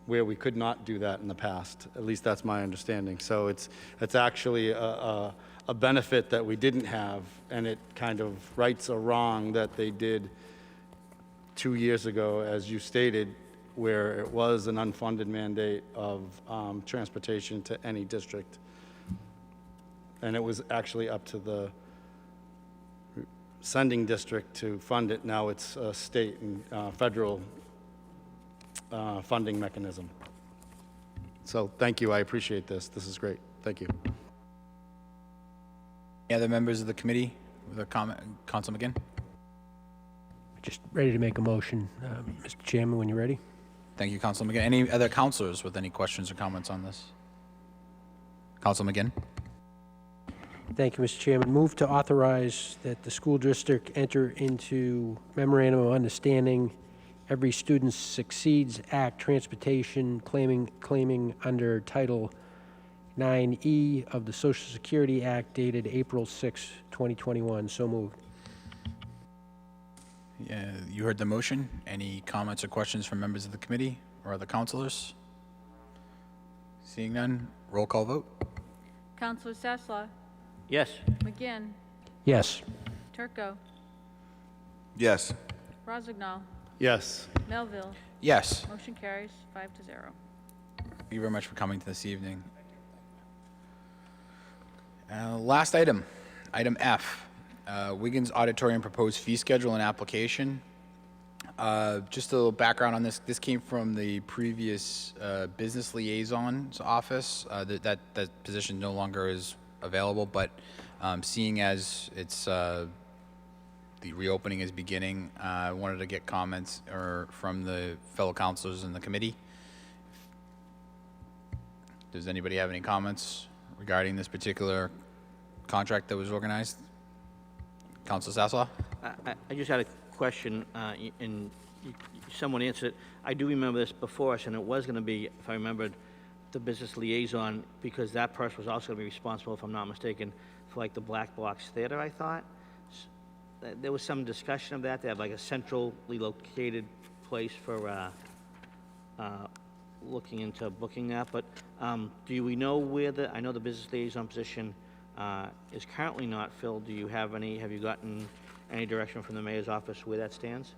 where we could not do that in the past. At least that's my understanding. So it's actually a benefit that we didn't have, and it kind of rights a wrong that they did 2 years ago, as you stated, where it was an unfunded mandate of transportation to any district. And it was actually up to the sending district to fund it. Now it's a state and federal funding mechanism. So thank you, I appreciate this. This is great, thank you. Any other members of the committee with a comment? Council McGinn? Just ready to make a motion, Mr. Chairman, when you're ready. Thank you, Council McGinn. Any other councilors with any questions or comments on this? Council McGinn? Thank you, Mr. Chairman. Move to authorize that the school district enter into memorandum of understanding Every Student Succeeds Act transportation claiming under Title 9E of the Social Security Act dated April 6, 2021. So moved. Yeah, you heard the motion. Any comments or questions from members of the committee or other councilors? Seeing none, roll call vote. Counselor Sasslaw? Yes. McGinn? Yes. Turco? Yes. Rozignol? Yes. Melville? Yes. Motion carries 5-0. Thank you very much for coming to this evening. Last item, item F, Wiggins Auditorium proposed fee schedule and application. Just a little background on this. This came from the previous business liaison's office. That position no longer is available, but seeing as it's the reopening is beginning, I wanted to get comments from the fellow councilors in the committee. Does anybody have any comments regarding this particular contract that was organized? Councilor Sasslaw? I just had a question, and someone answered it. I do remember this before us, and it was going to be, if I remembered, the business liaison, because that person was also going to be responsible, if I'm not mistaken, for like the Black Box Theater, I thought. There was some discussion of that. They have like a centrally located place for looking into booking that, but do we know where I know the business liaison position is currently not filled. Do you have you gotten any direction from the mayor's office where that stands?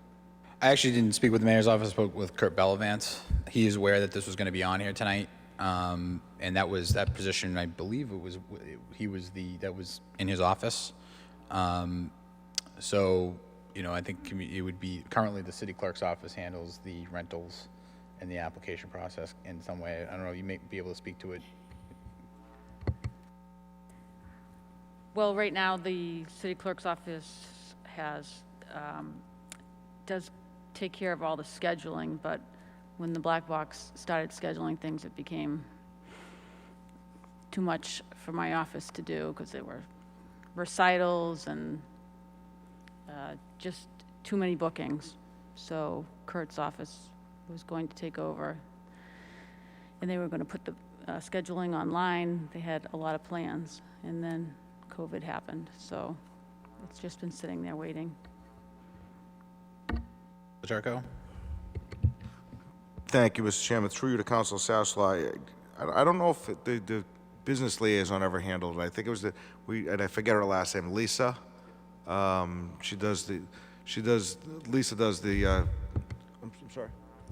I actually didn't speak with the mayor's office, spoke with Kurt Bellavance. He is aware that this was going to be on here tonight. And that position, I believe that was in his office. So, I think it would be, currently the city clerk's office handles the rentals and the application process in some way. I don't know, you may be able to speak to it. Well, right now, the city clerk's office does take care of all the scheduling, but when the black box started scheduling things, it became too much for my office to do because there were recitals and just too many bookings. So Kurt's office was going to take over, and they were going to put the scheduling online. They had a lot of plans, and then COVID happened, so it's just been sitting there waiting. Turco? Thank you, Mr. Chairman. Through you to Council Sasslaw. I don't know if the business liaison ever handled it. I think it was and I forget her last name, Lisa. Lisa does the, I'm sorry.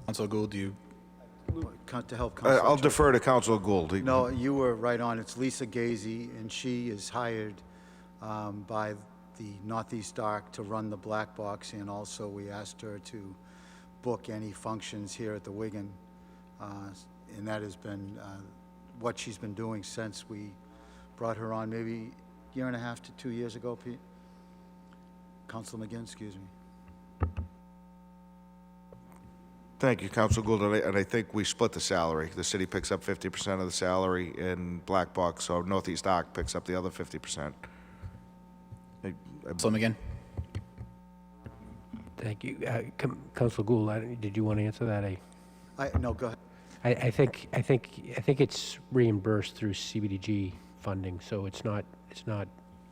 Council Gould, do you? To help Councilor I'll Turco. defer to Council Gould. No, you were right on. It's Lisa Gazy, and she is hired by the Northeast Arc to run the black box, and also we asked her to book any functions here at the Wigan, and that has been what she's been doing since we brought her on, maybe a year and a half to 2 years ago, Pete? Councilor McGinn, excuse me. Thank you, Council Gould, and I think we split the salary. The city picks up 50% of the salary, and Black Box, so Northeast Arc picks up the other 50%. Councilor McGinn? Thank you. Councilor Gould, did you want to answer that? No, go ahead. I think it's reimbursed through CBDG funding, so it's not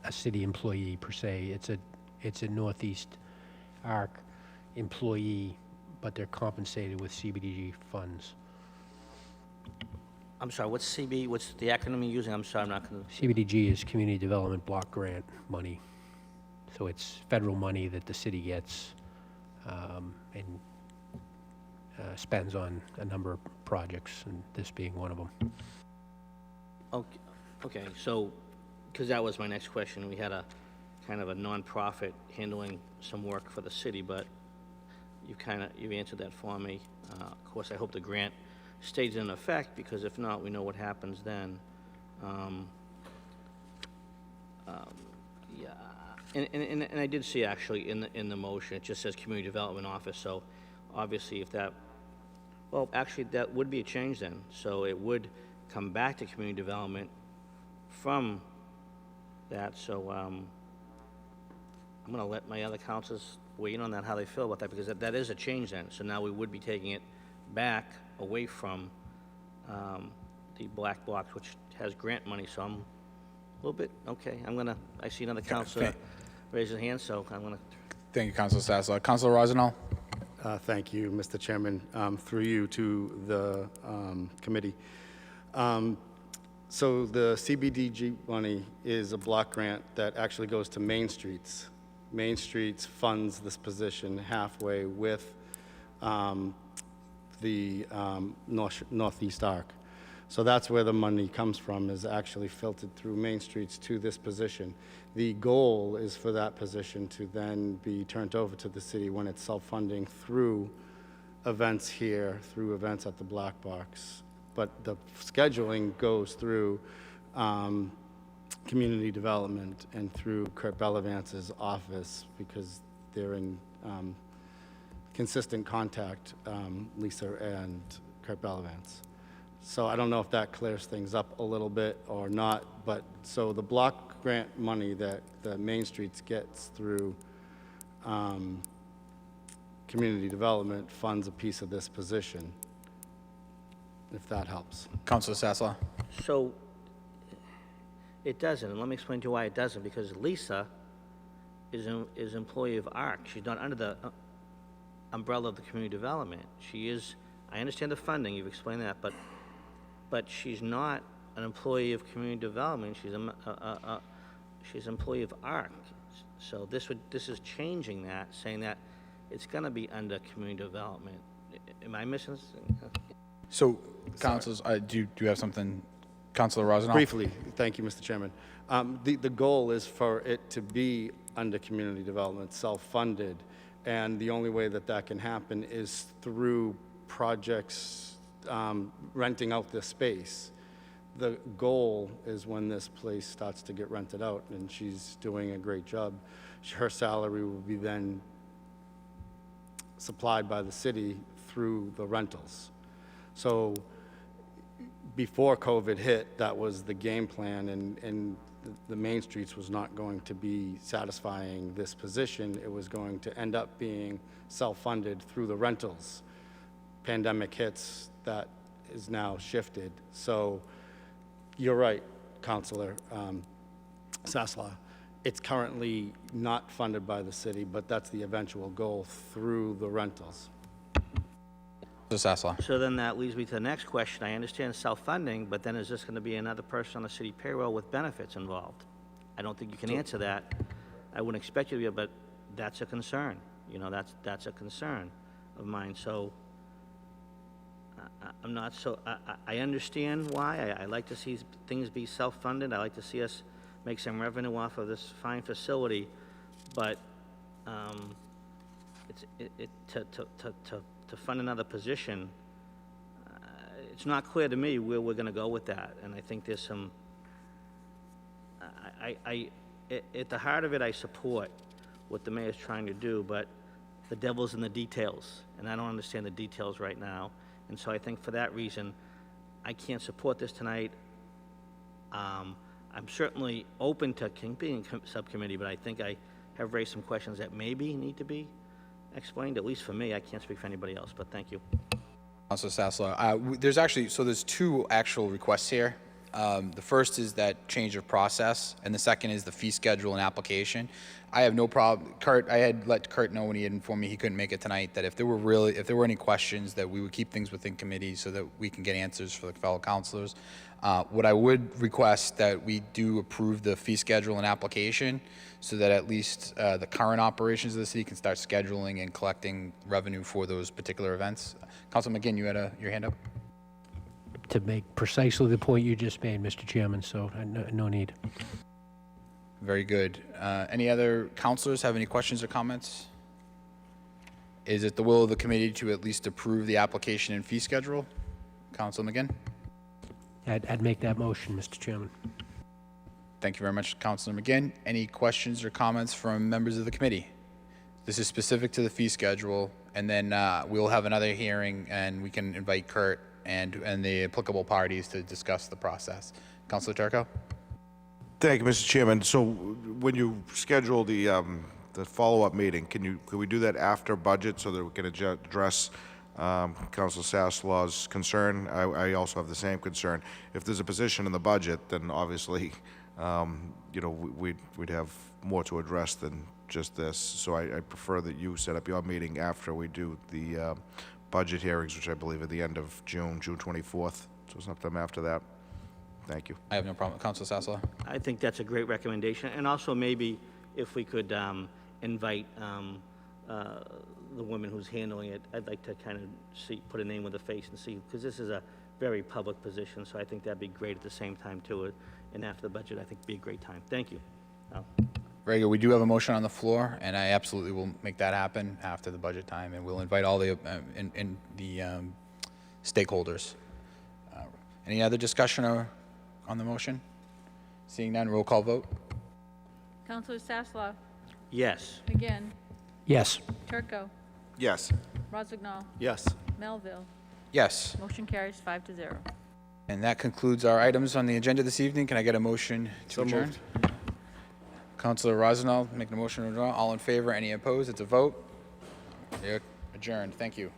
a city employee per se. It's a Northeast Arc employee, but they're compensated with CBDG funds. I'm sorry, what's the acronym you're using? I'm sorry, I'm not going to... CBDG is Community Development Block Grant money. So it's federal money that the city gets and spends on a number of projects, and this being one of them. Okay, so, because that was my next question. We had a kind of a nonprofit handling some work for the city, but you've answered that for me. Of course, I hope the grant stays in effect, because if not, we know what happens then. Yeah, and I did see actually in the motion, it just says Community Development Office, so obviously if that, well, actually that would be a change then. So it would come back to Community Development from that, so I'm gonna let my other councilors weigh in on that, how they feel about that, because that is a change then. So now we would be taking it back away from the black box, which has grant money, so I'm a little bit, okay, I see another councilor raise his hand, so I'm gonna. Thank you, Councilor Sasslaw. Councilor Rosendahl? Thank you, Mr. Chairman. Through you to the committee. So the CBDG money is a block grant that actually goes to Main Streets. Main Streets funds this position halfway with the Northeast Arc. So that's where the money comes from, is actually filtered through Main Streets to this position. The goal is for that position to then be turned over to the city when it's self-funding through events here, through events at the Black Box. But the scheduling goes through community development and through Kurt Bellavance's office, because they're in consistent contact, Lisa and Kurt Bellavance. So I don't know if that clears things up a little bit or not, but so the block grant money that the Main Streets gets through community development funds a piece of this position, if that helps. Councilor Sasslaw? So it doesn't, and let me explain to you why it doesn't, because Lisa is employee of ARC. She's not under the umbrella of the community development. She is I understand the funding, you've explained that, but she's not an employee of community development, she's she's an employee of ARC. So this is changing that, saying that it's gonna be under community development. Am I missing something? So, councilors, do you have something, Councilor Rosenau? Briefly, thank you, Mr. Chairman. The goal is for it to be under community development, self-funded, and the only way that that can happen is through projects renting out the space. The goal is when this place starts to get rented out, and she's doing a great job, her salary will be then supplied by the city through the rentals. So before COVID hit, that was the game plan, and the Main Streets was not going to be satisfying this position. It was going to end up being self-funded through the rentals. Pandemic hits, that is now shifted. So you're right, Councilor Sasslaw. It's currently not funded by the city, but that's the eventual goal through the rentals. Councilor Sasslaw. So then that leads me to the next question. I understand self-funding, but then is this gonna be another person on the city payroll with benefits involved? I don't think you can answer that. I wouldn't expect you to, but that's a concern. You know, that's a concern of mine. So I'm not so, I understand why. I like to see things be self-funded. I like to see us make some revenue off of this fine facility, but to fund another position, it's not clear to me where we're gonna go with that. And I think there's some, at the heart of it, I support what the mayor's trying to do, but the devil's in the details, and I don't understand the details right now. And so I think for that reason, I can't support this tonight. I'm certainly open to being subcommittee, but I think I have raised some questions that maybe need to be explained, at least for me. I can't speak for anybody else, but thank you. Councilor Sasslaw. There's two actual requests here. The first is that change of process, and the second is the fee schedule and application. I have no problem. I had let Kurt know when he had informed me he couldn't make it tonight, that if there were any questions, that we would keep things within committee so that we can get answers for the fellow councilors. What I would request that we do approve the fee schedule and application so that at least the current operations of the city can start scheduling and collecting revenue for those particular events. Councilman McGinn, you had your hand up? To make precisely the point you just made, Mr. Chairman, so no need. Very good. Any other councilors have any questions or comments? Is it the will of the committee to at least approve the application and fee schedule? Councilman McGinn? I'd make that motion, Mr. Chairman. Thank you very much, Councilor McGinn. Any questions or comments from members of the committee? This is specific to the fee schedule, and then we'll have another hearing, and we can invite Kurt and the applicable parties to discuss the process. Councilor Turco? Thank you, Mr. Chairman. So when you schedule the follow-up meeting, can we do that after budget so that we can address Councilor Saslaw's concern? I also have the same concern. If there's a position in the budget, then obviously, we'd have more to address than just this. So I prefer that you set up your meeting after we do the budget hearings, which I believe are the end of June 24th. So sometime after that. Thank you. I have no problem. Councilor Sasslaw? I think that's a great recommendation, and also maybe if we could invite the woman who's handling it. I'd like to kind of put a name with a face and see, because this is a very public position, so I think that'd be great at the same time too. And after the budget, I think it'd be a great time. Thank you. Very good. We do have a motion on the floor, and I absolutely will make that happen after the budget time, and we'll invite all the stakeholders. Any other discussion on the motion? Seeing none, roll call vote. Councilor Sasslaw, Yes. McGinn, Yes. Turco, Yes. Rozignol, Yes. Melville. Yes. Motion carries 5-0. And that concludes our items on the agenda this evening. Can I get a motion to So adjourn? moved. Councilor Rosenthal making a motion to adjourn. All in favor? Any opposed? It's a vote. They're adjourned. Thank you.